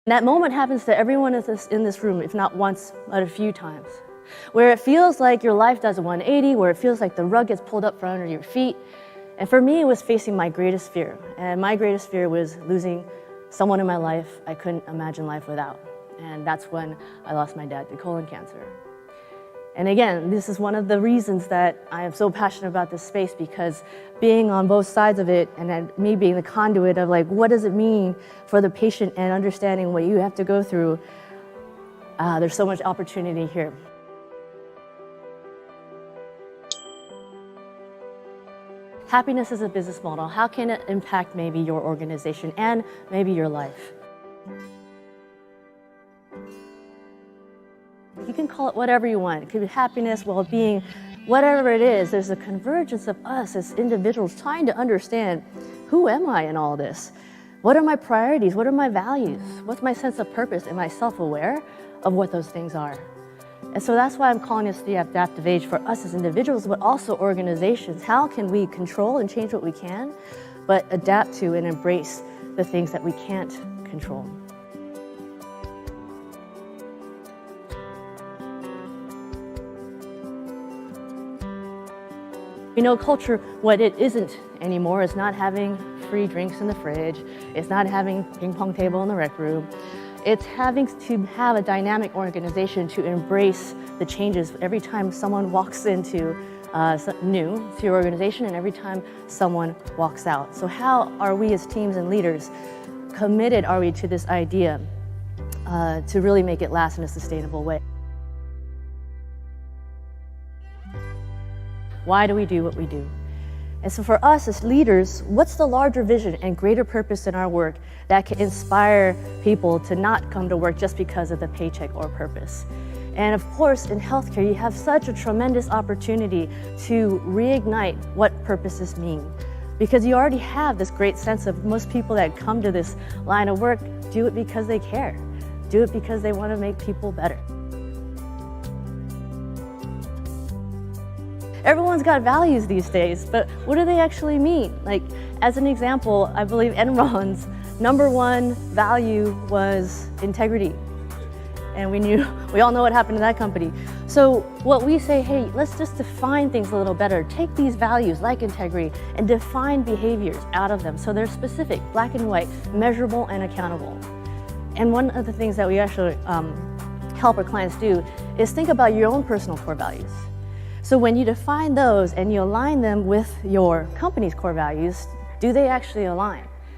That moment happens to everyone in this room, if not once, but a few times, where it feels like your life does a 180, where it feels like the rug gets pulled up from under your feet. And for me, it was facing my greatest fear. And my greatest fear was losing someone in my life I couldn't imagine life without. And that's when I lost my dad to colon cancer. And again, this is one of the reasons that I am so passionate about this space, because being on both sides of it and then me being the conduit of like, what does it mean for the patient and understanding what you have to go through, there's so much opportunity here. Happiness is a business model. How can it impact maybe your organization and maybe your life? You can call it whatever you want. It could be happiness, well-being, whatever it is. There's a convergence of us as individuals trying to understand, who am I in all this? What are my priorities? What are my values? What's my sense of purpose? Am I self-aware of what those things are? And so that's why I'm calling this the adaptive age for us as individuals, but also organizations. How can we control and change what we can, but adapt to and embrace the things that we can't control? You know, culture, what it isn't anymore is not having free drinks in the fridge. It's not having ping pong table in the rec room. It's having to have a dynamic organization to embrace the changes every time someone walks into new to your organization and every time someone walks out. So how are we as teams and leaders committed are we to this idea to really make it last in a sustainable way? Why do we do what we do? And so for us as leaders, what's the larger vision and greater purpose in our work that can inspire people to not come to work just because of the paycheck or purpose? And of course, in healthcare, you have such a tremendous opportunity to reignite what purposes mean. Because you already have this great sense of most people that come to this line of work do it because they care. Do it because they want to make people better. Everyone's got values these days, but what do they actually mean? Like, as an example, I believe Enron's #1 value was integrity. And we all know what happened to that company. So what we say, hey, let's just define things a little better. Take these values like integrity and define behaviors out of them so they're specific, black and white, measurable and accountable. And one of the things that we actually help our clients do is think about your own personal core values. So when you define those and you align them with your company's core values, do they actually align?